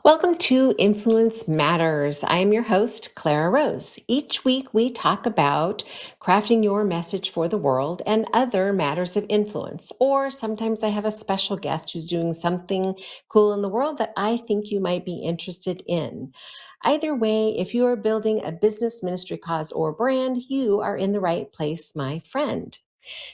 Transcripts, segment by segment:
Welcome to Influence Matters. I am your host, Clara Rose. Each week, we talk about crafting your message for the world and other matters of influence. Or sometimes I have a special guest who's doing something cool in the world that I think you might be interested in. Either way, if you are building a business, ministry, cause, or brand, you are in the right place, my friend.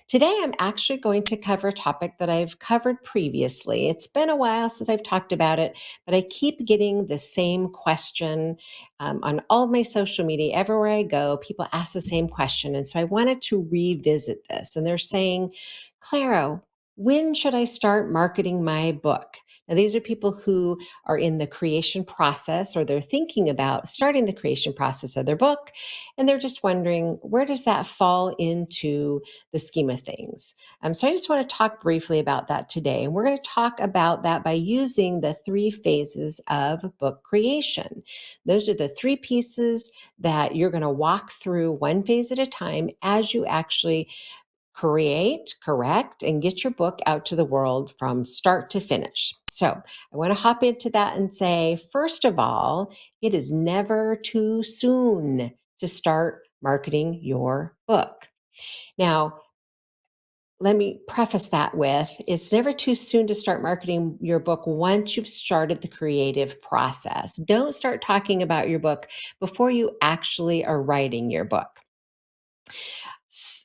Today, I'm actually going to cover a topic that I've covered previously. It's been a while since I've talked about it, but I keep getting the same question on all of my social media. Everywhere I go, people ask the same question. And so I wanted to revisit this. And they're saying, Clara, when should I start marketing my book? Now, these are people who are in the creation process or they're thinking about starting the creation process of their book. And they're just wondering, where does that fall into the scheme of things? So I just want to talk briefly about that today. And we're going to talk about that by using the three phases of book creation. Those are the three pieces that you're going to walk through one phase at a time as you actually create, correct, and get your book out to the world from start to finish. So I want to hop into that and say, first of all, it is never too soon to start marketing your book. Now, let me preface that with it's never too soon to start marketing your book once you've started the creative process. Don't start talking about your book before you actually are writing your book.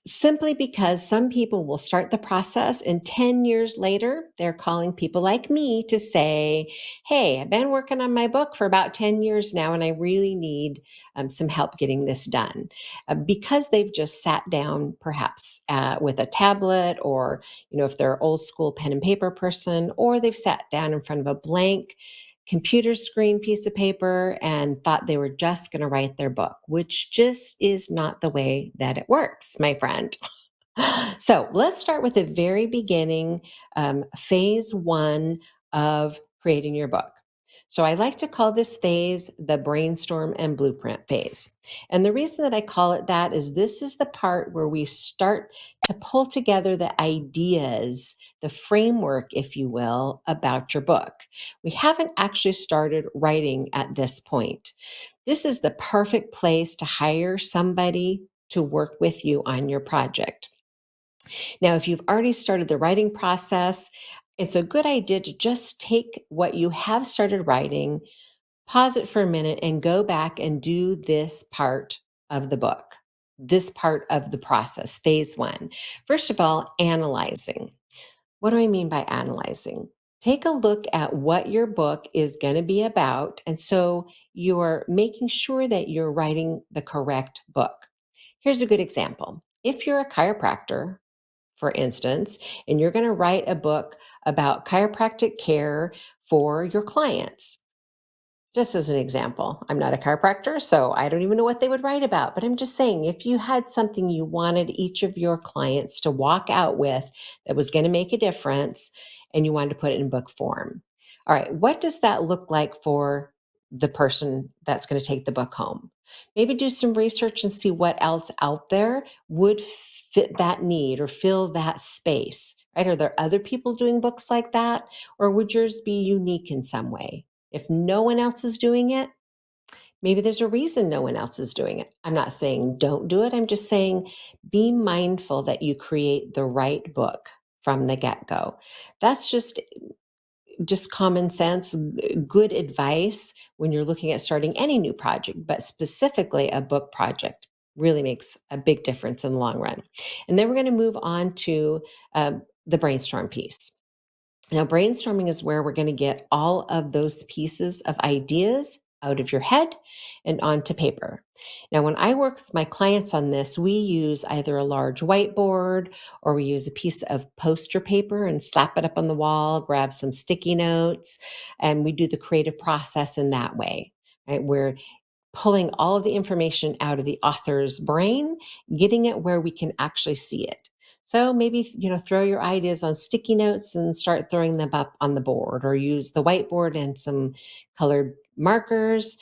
Simply because some people will start the process and 10 years later, they're calling people like me to say, hey, I've been working on my book for about 10 years now, and I really need some help getting this done. Because they've just sat down perhaps with a tablet or, if they're old school pen and paper person, or they've sat down in front of a blank computer screen piece of paper and thought they were just going to write their book, which just is not the way that it works, my friend. So let's start with the very beginning, phase one of creating your book. So I like to call this phase the brainstorm and blueprint phase. And the reason that I call it that is this is the part where we start to pull together the ideas, the framework, if you will, about your book. We haven't actually started writing at this point. This is the perfect place to hire somebody to work with you on your project. Now, if you've already started the writing process, it's a good idea to just take what you have started writing, pause it for a minute, and go back and do this part of the book, this part of the process, phase one. First of all, analyzing. What do I mean by analyzing? Take a look at what your book is going to be about. And so you're making sure that you're writing the correct book. Here's a good example. If you're a chiropractor, for instance, and you're going to write a book about chiropractic care for your clients. Just as an example, I'm not a chiropractor, so I don't even know what they would write about. But I'm just saying, if you had something you wanted each of your clients to walk out with that was going to make a difference and you wanted to put it in book form. All right, what does that look like for the person that's going to take the book home? Maybe do some research and see what else out there would fit that need or fill that space, right? Are there other people doing books like that? Or would yours be unique in some way? If no one else is doing it, maybe there's a reason no one else is doing it. I'm not saying don't do it. I'm just saying be mindful that you create the right book from the get-go. That's just common sense, good advice when you're looking at starting any new project, but specifically a book project really makes a big difference in the long run. And then we're going to move on to the brainstorm piece. Now, brainstorming is where we're going to get all of those pieces of ideas out of your head and onto paper. Now, when I work with my clients on this, we use either a large whiteboard or we use a piece of poster paper and slap it up on the wall, grab some sticky notes, and we do the creative process in that way. Right? We're pulling all of the information out of the author's brain, getting it where we can actually see it. So maybe, throw your ideas on sticky notes and start throwing them up on the board or use the whiteboard and some colored markers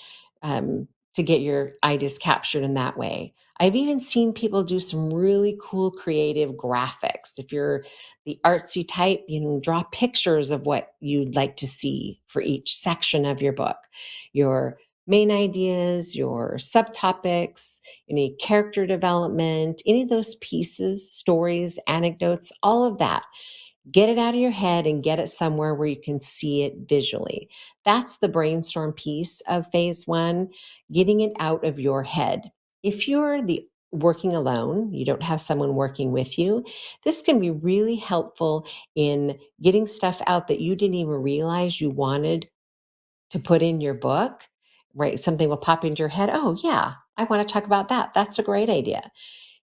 to get your ideas captured in that way. I've even seen people do some really cool creative graphics. If you're the artsy type, you know, draw pictures of what you'd like to see for each section of your book. Your main ideas, your subtopics, any character development, any of those pieces, stories, anecdotes, all of that. Get it out of your head and get it somewhere where you can see it visually. That's the brainstorm piece of phase one, getting it out of your head. If you're the working alone, you don't have someone working with you, this can be really helpful in getting stuff out that you didn't even realize you wanted to put in your book, right? Something will pop into your head. Oh, yeah, I want to talk about that. That's a great idea.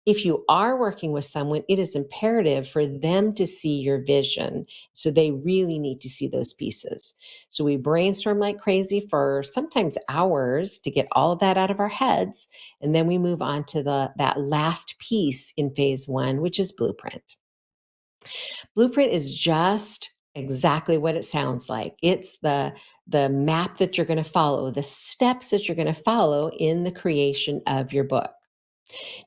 If you are working with someone, it is imperative for them to see your vision. So they really need to see those pieces. So we brainstorm like crazy for sometimes hours to get all of that out of our heads. And then we move on to that last piece in phase one, which is blueprint. Blueprint is just exactly what it sounds like. It's the map that you're going to follow, the steps that you're going to follow in the creation of your book.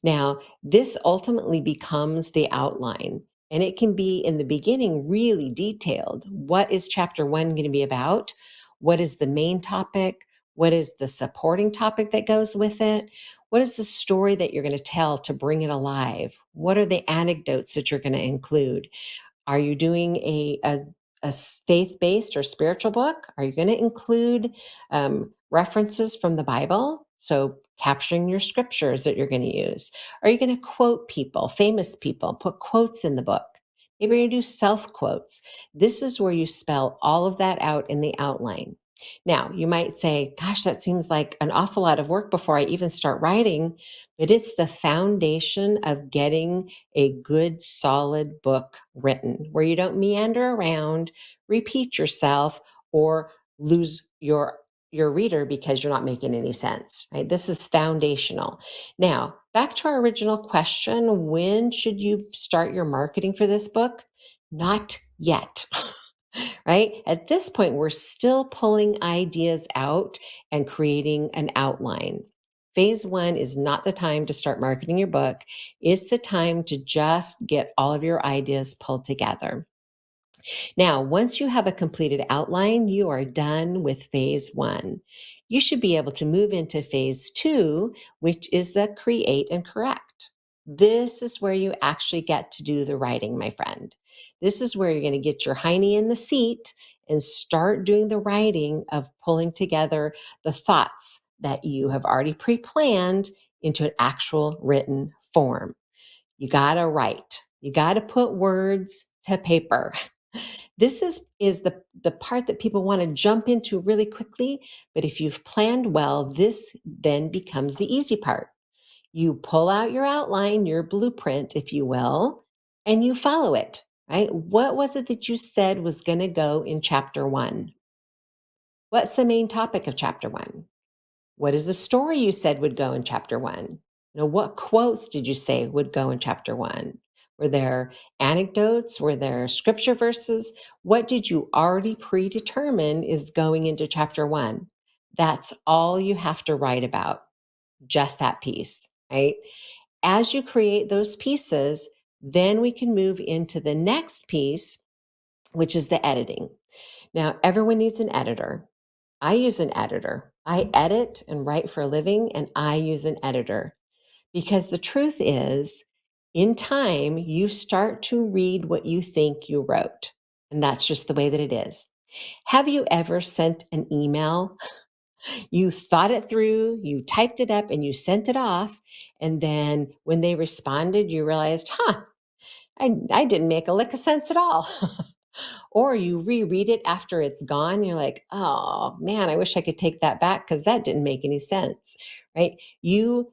Now, this ultimately becomes the outline, and it can be in the beginning really detailed. What is chapter one going to be about? What is the main topic? What is the supporting topic that goes with it? What is the story that you're going to tell to bring it alive? What are the anecdotes that you're going to include? Are you doing a faith-based or spiritual book? Are you going to include references from the Bible? So capturing your scriptures that you're going to use. Are you going to quote people, famous people, put quotes in the book? Maybe you're going to do self quotes. This is where you spell all of that out in the outline. Now, you might say, gosh, that seems like an awful lot of work before I even start writing, but it's the foundation of getting a good, solid book written where you don't meander around, repeat yourself, or lose your reader because you're not making any sense, right? This is foundational. Now, back to our original question, when should you start your marketing for this book? Not yet. Right? At this point, we're still pulling ideas out and creating an outline. Phase one is not the time to start marketing your book. It's the time to just get all of your ideas pulled together. Now, once you have a completed outline, you are done with phase one. You should be able to move into phase two, which is the create and correct. This is where you actually get to do the writing, my friend. This is where you're going to get your hiney in the seat and start doing the writing of pulling together the thoughts that you have already pre planned into an actual written form. You got to write, you got to put words to paper. This is the part that people want to jump into really quickly, but if you've planned well, this then becomes the easy part. You pull out your outline, your blueprint, if you will, and you follow it, right? What was it that you said was going to go in chapter one? What's the main topic of chapter one? What is the story you said would go in chapter one? You know, what quotes did you say would go in chapter one? Were there anecdotes? Were there scripture verses? What did you already predetermine is going into chapter one? That's all you have to write about, just that piece, right? As you create those pieces, then we can move into the next piece, which is the editing. Now, everyone needs an editor. I use an editor. I edit and write for a living, and I use an editor because the truth is, in time, you start to read what you think you wrote. And that's just the way that it is. Have you ever sent an email? You thought it through, you typed it up, and you sent it off. And then when they responded, you realized, I didn't make a lick of sense at all. Or you reread it after it's gone. You're like, oh man, I wish I could take that back because that didn't make any sense, right? You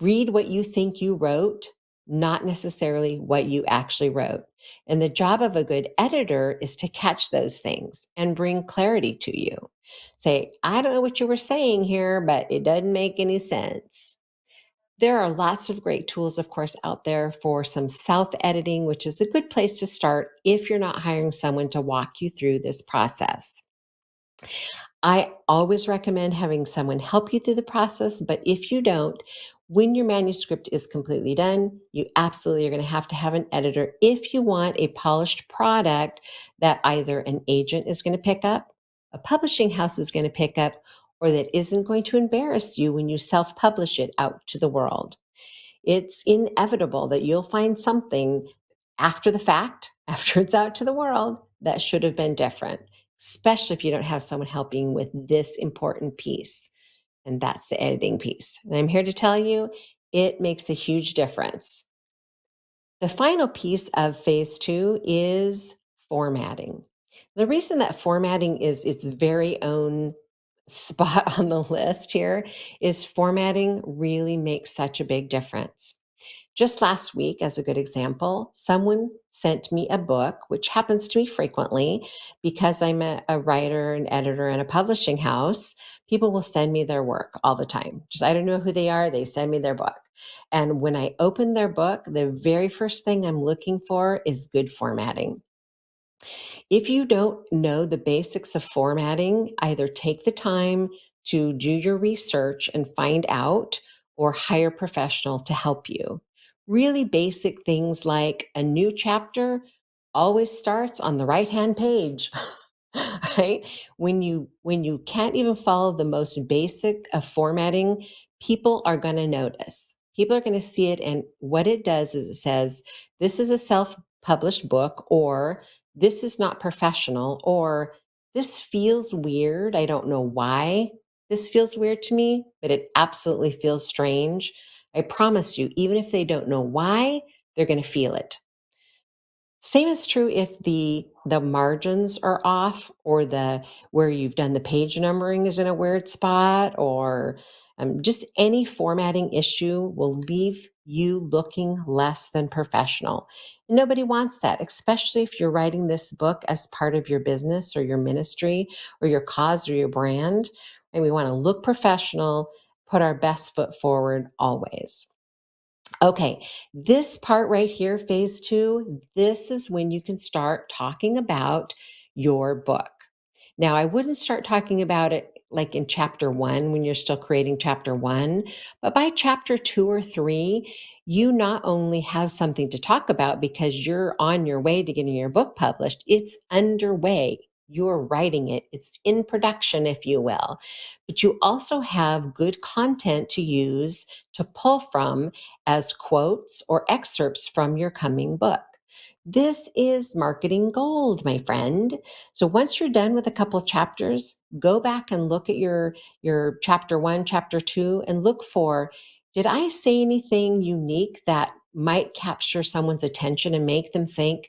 read what you think you wrote, not necessarily what you actually wrote. And the job of a good editor is to catch those things and bring clarity to you. Say, I don't know what you were saying here, but it doesn't make any sense. There are lots of great tools, of course, out there for some self editing, which is a good place to start if you're not hiring someone to walk you through this process. I always recommend having someone help you through the process, but if you don't, when your manuscript is completely done, you absolutely are going to have an editor if you want a polished product that either an agent is going to pick up, a publishing house is going to pick up, or that isn't going to embarrass you when you self publish it out to the world. It's inevitable that you'll find something after the fact, after it's out to the world, that should have been different, especially if you don't have someone helping with this important piece. And that's the editing piece. And I'm here to tell you it makes a huge difference. The final piece of phase two is formatting. The reason that formatting is its very own spot on the list here is formatting really makes such a big difference. Just last week, as a good example, someone sent me a book, which happens to me frequently because I'm a writer, an editor, and a publishing house. People will send me their work all the time. Just I don't know who they are, they send me their book. And when I open their book, the very first thing I'm looking for is good formatting. If you don't know the basics of formatting, either take the time to do your research and find out, or hire a professional to help you. Really basic things like a new chapter always starts on the right-hand page. Right? When you can't even follow the most basic of formatting, people are going to notice. People are going to see it, and what it does is it says, this is a self-published book, or this is not professional, or this feels weird. I don't know why this feels weird to me, but it absolutely feels strange. I promise you, even if they don't know why, they're going to feel it. Same is true if the margins are off, or the where you've done the page numbering is in a weird spot, or just any formatting issue will leave you looking less than professional. Nobody wants that, especially if you're writing this book as part of your business or your ministry or your cause or your brand. And we want to look professional, put our best foot forward always. Okay, this part right here, phase two, this is when you can start talking about your book. Now, I wouldn't start talking about it like in chapter one when you're still creating chapter one, but by chapter two or three, you not only have something to talk about because you're on your way to getting your book published, it's underway. You're writing it, it's in production, if you will. But you also have good content to use to pull from as quotes or excerpts from your coming book. This is marketing gold, my friend. So once you're done with a couple of chapters, go back and look at your chapter 1, chapter 2 and look for, did I say anything unique that might capture someone's attention and make them think,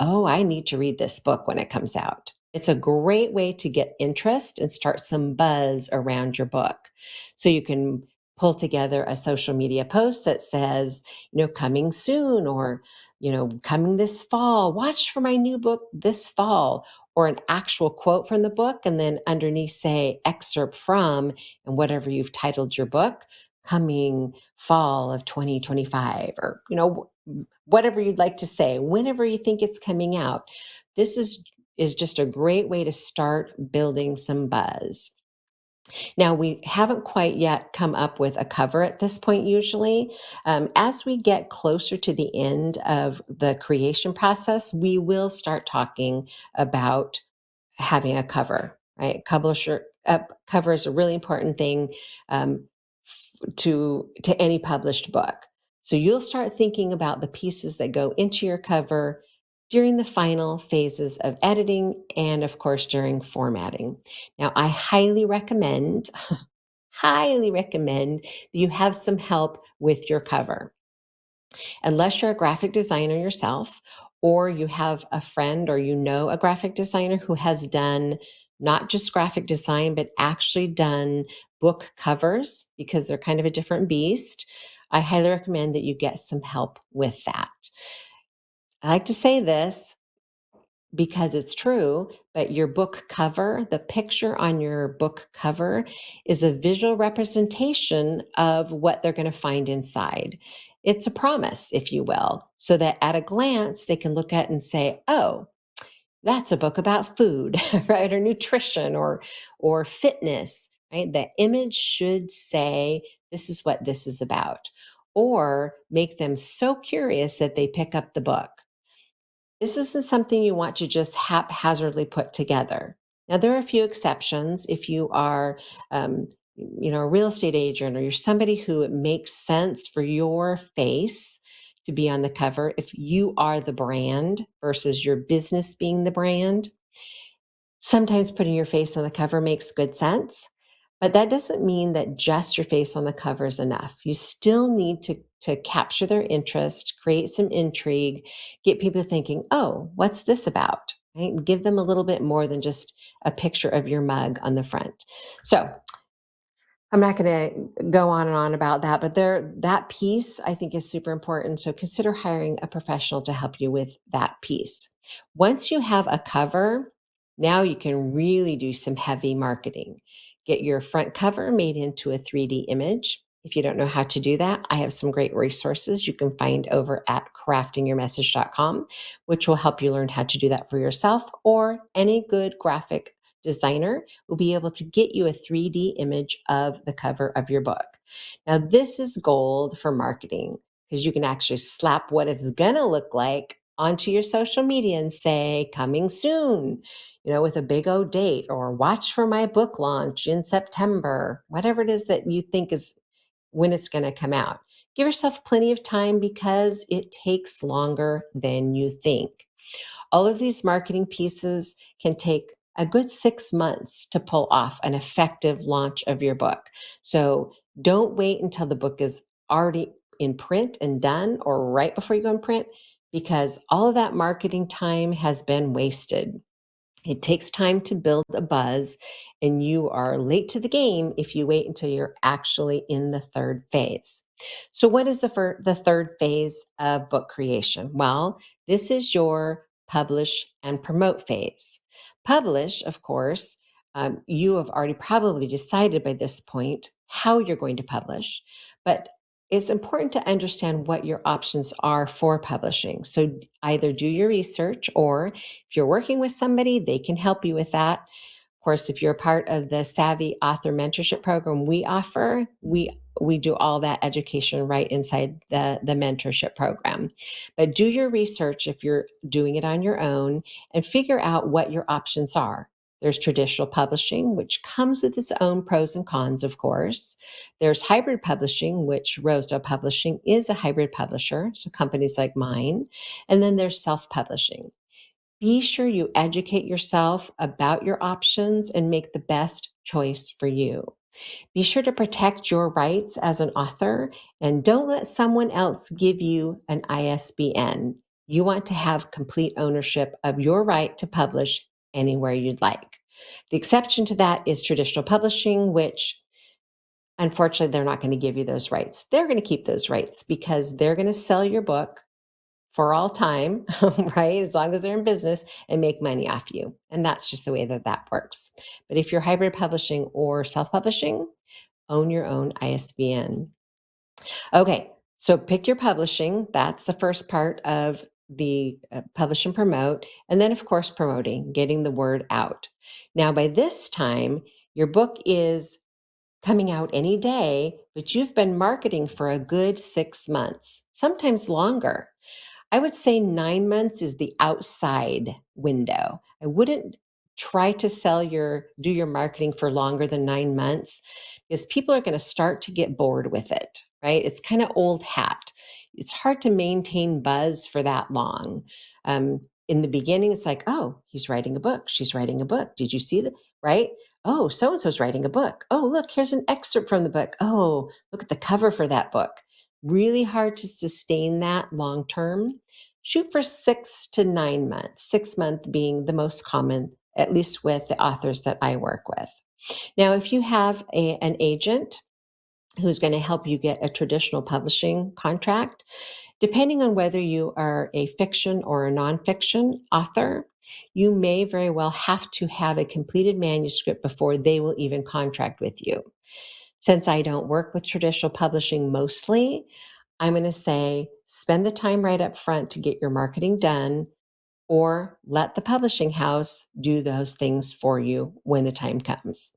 oh, I need to read this book when it comes out. It's a great way to get interest and start some buzz around your book. So you can pull together a social media post that says, coming soon, or, coming this fall, watch for my new book this fall, or an actual quote from the book. And then underneath, say, excerpt from, and whatever you've titled your book, coming fall of 2025, or, whatever you'd like to say, whenever you think it's coming out. This is just a great way to start building some buzz. Now, we haven't quite yet come up with a cover at this point, usually. As we get closer to the end of the creation process, we will start talking about having a cover, right? Cover is a really important thing to any published book. So you'll start thinking about the pieces that go into your cover during the final phases of editing and, of course, during formatting. Now, I highly recommend that you have some help with your cover. Unless you're a graphic designer yourself, or you have a friend or a graphic designer who has done not just graphic design, but actually done book covers, because they're kind of a different beast, I highly recommend that you get some help with that. I like to say this because it's true, but your book cover, the picture on your book cover, is a visual representation of what they're going to find inside. It's a promise, if you will, so that at a glance they can look at it and say, oh, that's a book about food, right? Or nutrition or fitness, right? The image should say, this is what this is about, or make them so curious that they pick up the book. This isn't something you want to just haphazardly put together. Now, there are a few exceptions. If you are, a real estate agent, or you're somebody who it makes sense for your face to be on the cover, if you are the brand versus your business being the brand, sometimes putting your face on the cover makes good sense. But that doesn't mean that just your face on the cover is enough. You still need to capture their interest, create some intrigue, get people thinking, oh, what's this about? Right? And give them a little bit more than just a picture of your mug on the front. So I'm not going to go on and on about that, but that piece I think is super important. So consider hiring a professional to help you with that piece. Once you have a cover, now you can really do some heavy marketing. Get your front cover made into a 3D image. If you don't know how to do that, I have some great resources you can find over at craftingyourmessage.com, which will help you learn how to do that for yourself, or any good graphic designer will be able to get you a 3D image of the cover of your book. Now, this is gold for marketing because you can actually slap what it's going to look like onto your social media and say, coming soon, with a big O date, or watch for my book launch in September, whatever it is that you think is when it's going to come out. Give yourself plenty of time because it takes longer than you think. All of these marketing pieces can take a good 6 months to pull off an effective launch of your book. So don't wait until the book is already in print and done, or right before you go in print, because all of that marketing time has been wasted. It takes time to build a buzz, and you are late to the game if you wait until you're actually in the third phase. So, what is the third phase of book creation? Well, this is your publish and promote phase. Publish, of course, you have already probably decided by this point how you're going to publish, but it's important to understand what your options are for publishing. So, either do your research, or if you're working with somebody, they can help you with that. Of course, if you're a part of the Savvy Author Mentorship Program we offer, we do all that education right inside the mentorship program. But do your research if you're doing it on your own, and figure out what your options are. There's traditional publishing, which comes with its own pros and cons, of course. There's hybrid publishing, which Rosedale Publishing is a hybrid publisher, so companies like mine. And then there's self-publishing. Be sure you educate yourself about your options and make the best choice for you. Be sure to protect your rights as an author, and don't let someone else give you an ISBN. You want to have complete ownership of your right to publish anywhere you'd like. The exception to that is traditional publishing, which unfortunately they're not going to give you those rights. They're going to keep those rights because they're going to sell your book for all time, right? As long as they're in business, and make money off you. And that's just the way that works. But if you're hybrid publishing or self publishing, own your own ISBN. Okay, so pick your publishing. That's the first part of the publish and promote. And then, of course, promoting, getting the word out. Now, by this time, your book is coming out any day, but you've been marketing for a good 6 months, sometimes longer. I would say 9 months is the outside window. I wouldn't try to do your marketing for longer than 9 months, because people are going to start to get bored with it, right? It's kind of old hat. It's hard to maintain buzz for that long. In the beginning, it's like, oh, he's writing a book. She's writing a book. Did you see that? Right? Oh, so and so's writing a book. Oh, look, here's an excerpt from the book. Oh, look at the cover for that book. Really hard to sustain that long term. Shoot for 6 to 9 months, 6 month being the most common, at least with the authors that I work with. Now, if you have an agent who's going to help you get a traditional publishing contract, depending on whether you are a fiction or a nonfiction author, you may very well have to have a completed manuscript before they will even contract with you. Since I don't work with traditional publishing mostly, I'm going to say spend the time right up front to get your marketing done. or let the publishing house do those things for you when the time comes.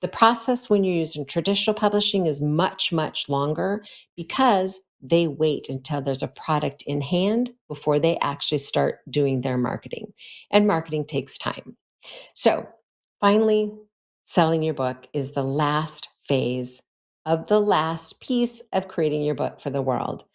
The process when you're using traditional publishing is much, much longer because they wait until there's a product in hand before they actually start doing their marketing. And marketing takes time. So, finally, selling your book is the last phase of the last piece of creating your book for the world.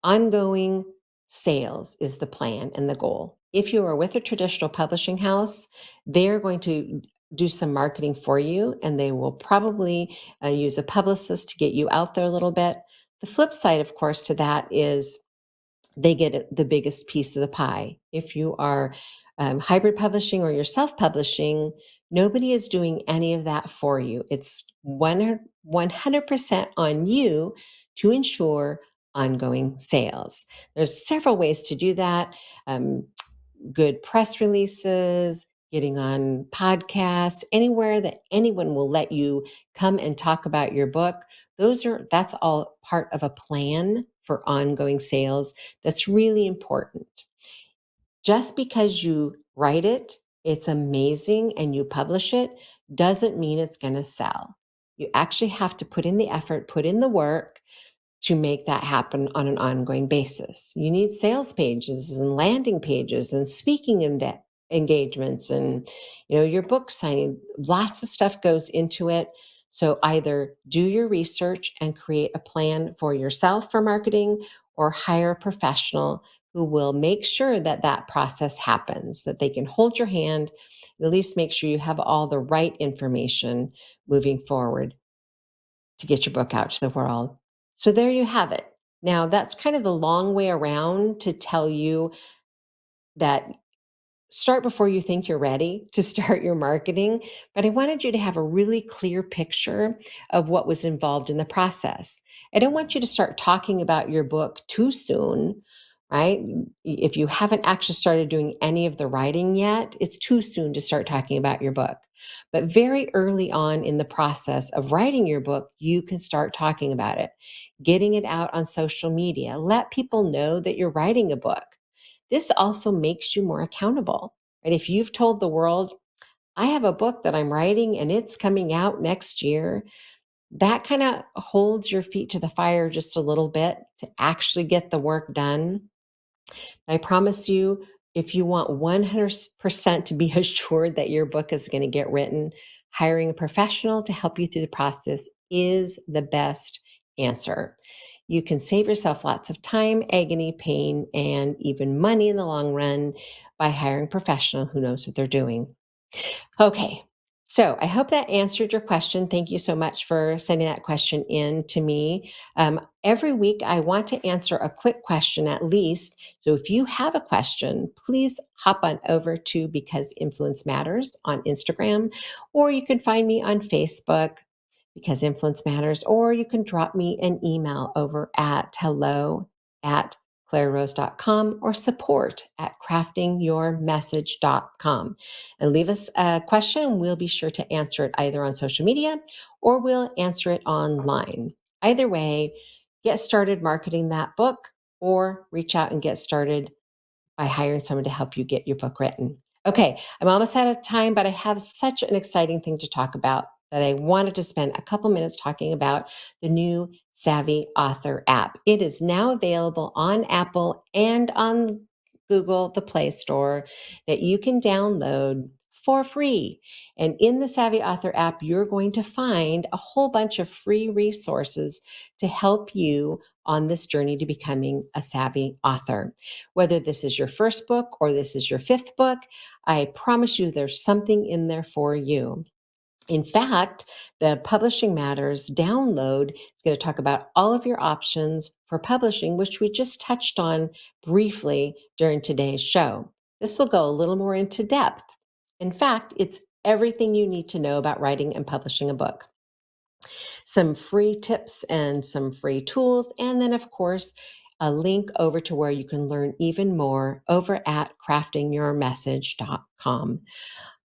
Ongoing sales is the plan and the goal. If you are with a traditional publishing house, they're going to do some marketing for you and they will probably use a publicist to get you out there a little bit. The flip side, of course, to that is they get the biggest piece of the pie. If you are hybrid publishing or you're self publishing, nobody is doing any of that for you. It's 100% on you to ensure ongoing sales. There's several ways to do that. Um, Good press releases, getting on podcasts, anywhere that anyone will let you come and talk about your book. That's all part of a plan for ongoing sales. That's really important. Just because you write it, it's amazing and you publish it doesn't mean it's going to sell. You actually have to put in the effort, put in the work, to make that happen on an ongoing basis. You need sales pages and landing pages and speaking engagements and your book signing. Lots of stuff goes into it. So either do your research and create a plan for yourself for marketing or hire a professional who will make sure that that process happens, that they can hold your hand, at least make sure you have all the right information moving forward to get your book out to the world. So there you have it. Now, that's kind of the long way around to tell you that start before you think you're ready to start your marketing. But I wanted you to have a really clear picture of what was involved in the process. I don't want you to start talking about your book too soon, right? If you haven't actually started doing any of the writing yet, it's too soon to start talking about your book. But very early on in the process of writing your book, you can start talking about it, getting it out on social media. Let people know that you're writing a book. This also makes you more accountable. And if you've told the world, I have a book that I'm writing and it's coming out next year, that kind of holds your feet to the fire just a little bit to actually get the work done. I promise you, if you want 100% to be assured that your book is going to get written, hiring a professional to help you through the process is the best answer. You can save yourself lots of time, agony, pain, and even money in the long run by hiring a professional who knows what they're doing. Okay. So I hope that answered your question. Thank you so much for sending that question in to me. Every week, I want to answer a quick question at least. So if you have a question, please hop on over to Because Influence Matters on Instagram, or you can find me on Facebook, Because Influence Matters, or you can drop me an email over at hello@clararose.com or support@craftingyourmessage.com and leave us a question. We'll be sure to answer it either on social media or we'll answer it online. Either way, get started marketing that book or reach out and get started by hiring someone to help you get your book written. Okay, I'm almost out of time, but I have such an exciting thing to talk about that I wanted to spend a couple minutes talking about the new Savvy Author app. It is now available on Apple and on Google, the Play Store, that you can download for free. And in the Savvy Author app, you're going to find a whole bunch of free resources to help you on this journey to becoming a savvy author. Whether this is your first book or this is your fifth book, I promise you there's something in there for you. In fact, the Publishing Matters download is going to talk about all of your options for publishing, which we just touched on briefly during today's show. This will go a little more into depth. In fact, it's everything you need to know about writing and publishing a book. Some free tips and some free tools, and then, of course, a link over to where you can learn even more over at craftingyourmessage.com.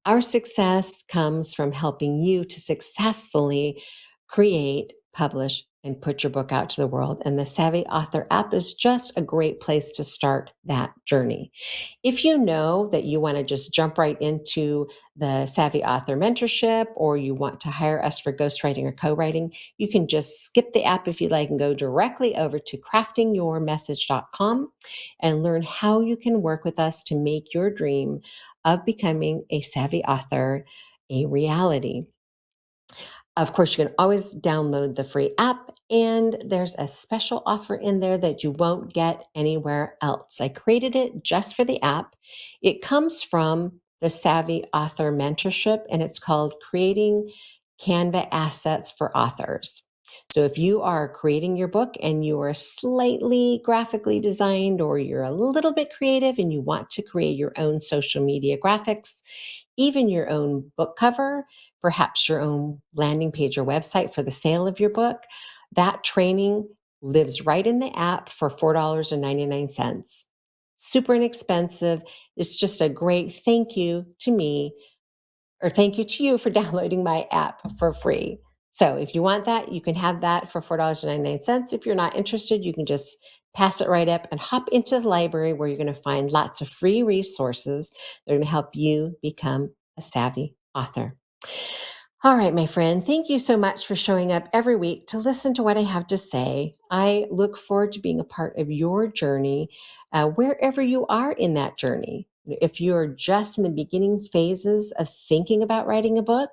Our success comes from helping you to successfully create, publish, and put your book out to the world. And the Savvy Author app is just a great place to start that journey. If you know that you want to just jump right into the Savvy Author mentorship, or you want to hire us for ghostwriting or co-writing, you can just skip the app if you like and go directly over to craftingyourmessage.com and learn how you can work with us to make your dream of becoming a savvy author a reality. Of course, you can always download the free app, and there's a special offer in there that you won't get anywhere else. I created it just for the app. It comes from the Savvy Author Mentorship, and it's called Creating Canva Assets for Authors. So if you are creating your book and you are slightly graphically designed, or you're a little bit creative and you want to create your own social media graphics, even your own book cover, perhaps your own landing page or website for the sale of your book, that training lives right in the app for $4.99. Super inexpensive. It's just a great thank you to me, or thank you to you for downloading my app for free. So if you want that, you can have that for $4.99. If you're not interested, you can just pass it right up and hop into the library, where you're going to find lots of free resources that are going to help you become a savvy author. All right, my friend, thank you so much for showing up every week to listen to what I have to say. I look forward to being a part of your journey, wherever you are in that journey. If you're just in the beginning phases of thinking about writing a book,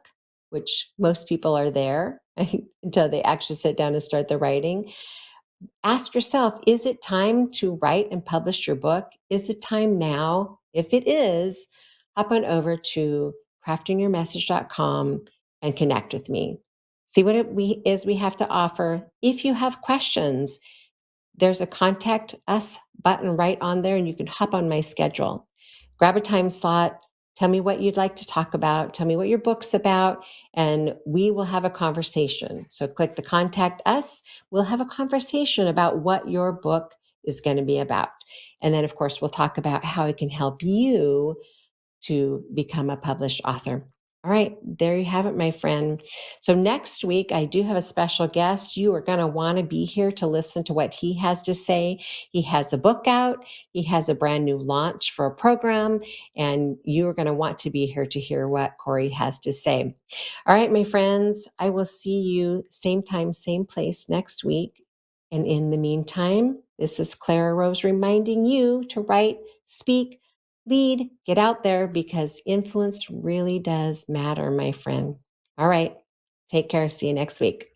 which most people are there until they actually sit down and start the writing, ask yourself, is it time to write and publish your book? Is the time now? If it is, hop on over to craftingyourmessage.com and connect with me. See what we have to offer. If you have questions, there's a contact us button right on there, and you can hop on my schedule. Grab a time slot, tell me what you'd like to talk about, tell me what your book's about, and we will have a conversation. So click the contact us. We'll have a conversation about what your book is going to be about. And then, of course, we'll talk about how it can help you to become a published author. All right, there you have it, my friend. So next week, I do have a special guest. You are going to want to be here to listen to what he has to say. He has a book out. He has a brand new launch for a program, and you are going to want to be here to hear what Corey has to say. All right, my friends, I will see you same time, same place next week. And in the meantime, this is Clara Rose reminding you to write, speak, lead, get out there, because influence really does matter, my friend. All right. Take care. See you next week.